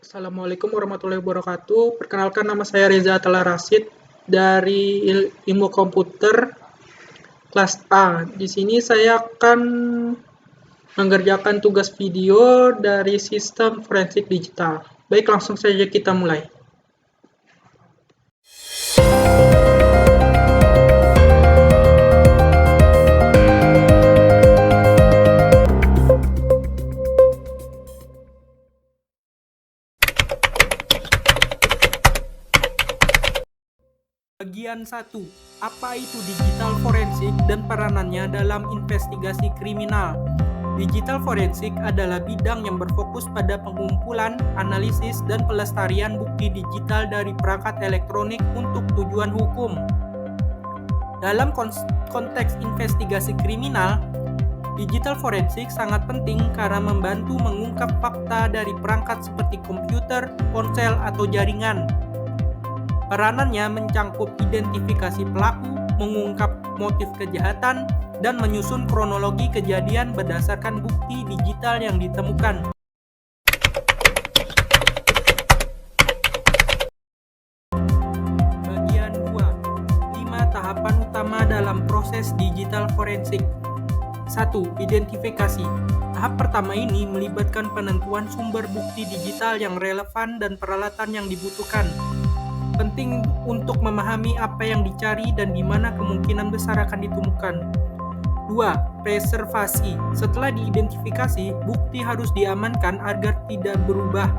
Assalamualaikum warahmatullahi wabarakatuh. Perkenalkan, nama saya Reza Atala Rasid dari Ilmu Komputer kelas A. Di sini saya akan mengerjakan tugas video dari sistem forensik digital. Baik, langsung saja kita mulai. Bagian 1. Apa itu digital forensik dan peranannya dalam investigasi kriminal? Digital forensik adalah bidang yang berfokus pada pengumpulan, analisis, dan pelestarian bukti digital dari perangkat elektronik untuk tujuan hukum. Dalam konteks investigasi kriminal, digital forensik sangat penting karena membantu mengungkap fakta dari perangkat seperti komputer, ponsel, atau jaringan. Peranannya mencangkup identifikasi pelaku, mengungkap motif kejahatan, dan menyusun kronologi kejadian berdasarkan bukti digital yang ditemukan. Bagian 2. 5 tahapan utama dalam proses digital forensik. 1. Identifikasi. Tahap pertama ini melibatkan penentuan sumber bukti digital yang relevan dan peralatan yang dibutuhkan. Penting untuk memahami apa yang dicari dan di mana kemungkinan besar akan ditemukan. 2. Preservasi. Setelah diidentifikasi, bukti harus diamankan agar tidak berubah.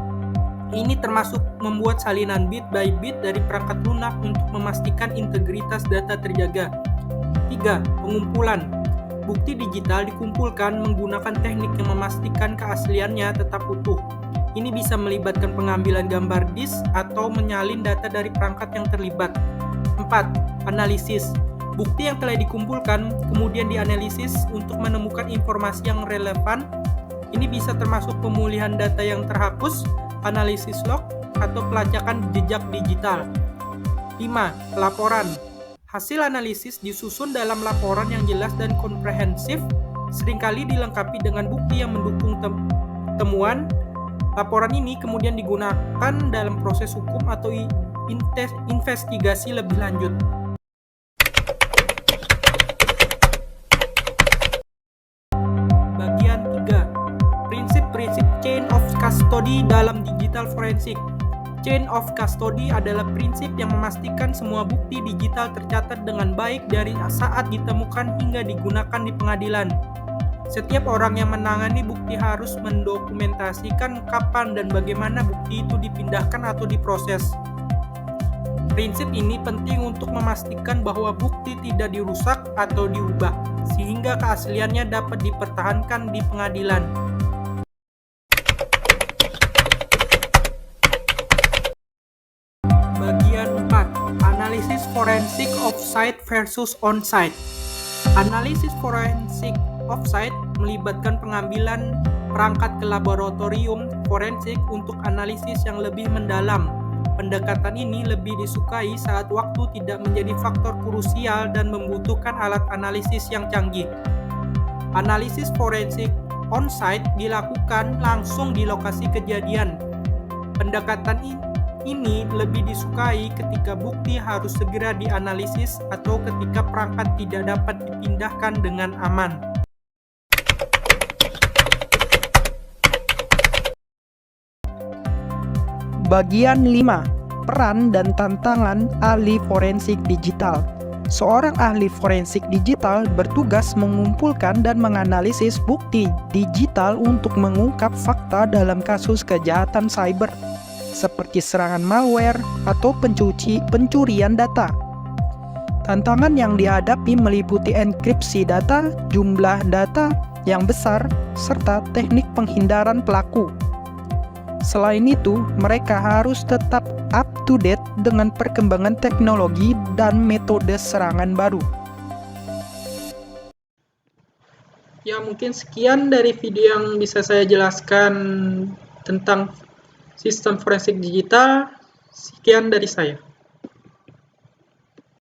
Ini termasuk membuat salinan bit by bit dari perangkat lunak untuk memastikan integritas data terjaga. 3. Pengumpulan. Bukti digital dikumpulkan menggunakan teknik yang memastikan keasliannya tetap utuh. Ini bisa melibatkan pengambilan gambar disk atau menyalin data dari perangkat yang terlibat. 4. Analisis. Bukti yang telah dikumpulkan kemudian dianalisis untuk menemukan informasi yang relevan. Ini bisa termasuk pemulihan data yang terhapus, analisis log, atau pelacakan jejak digital. 5. Laporan. Hasil analisis disusun dalam laporan yang jelas dan komprehensif, seringkali dilengkapi dengan bukti yang mendukung temuan. Laporan ini kemudian digunakan dalam proses hukum atau investigasi lebih lanjut. Bagian 3. Prinsip-prinsip chain of custody dalam digital forensik. Chain of custody adalah prinsip yang memastikan semua bukti digital tercatat dengan baik dari saat ditemukan hingga digunakan di pengadilan. Setiap orang yang menangani bukti harus mendokumentasikan kapan dan bagaimana bukti itu dipindahkan atau diproses. Prinsip ini penting untuk memastikan bahwa bukti tidak dirusak atau diubah, sehingga keasliannya dapat dipertahankan di pengadilan. Bagian 4. Analisis forensik off-site versus on-site. Analisis forensik off-site melibatkan pengambilan perangkat ke laboratorium forensik untuk analisis yang lebih mendalam. Pendekatan ini lebih disukai saat waktu tidak menjadi faktor krusial dan membutuhkan alat analisis yang canggih. Analisis forensik on-site dilakukan langsung di lokasi kejadian. Pendekatan ini lebih disukai ketika bukti harus segera dianalisis atau ketika perangkat tidak dapat dipindahkan dengan aman. Bagian 5. Peran dan tantangan ahli forensik digital. Seorang ahli forensik digital bertugas mengumpulkan dan menganalisis bukti digital untuk mengungkap fakta dalam kasus kejahatan cyber, seperti serangan malware atau pencurian data. Tantangan yang dihadapi meliputi enkripsi data, jumlah data yang besar, serta teknik penghindaran pelaku. Selain itu, mereka harus tetap up to date dengan perkembangan teknologi dan metode serangan baru. Ya, mungkin sekian dari video yang bisa saya jelaskan tentang sistem forensik digital. Sekian dari saya.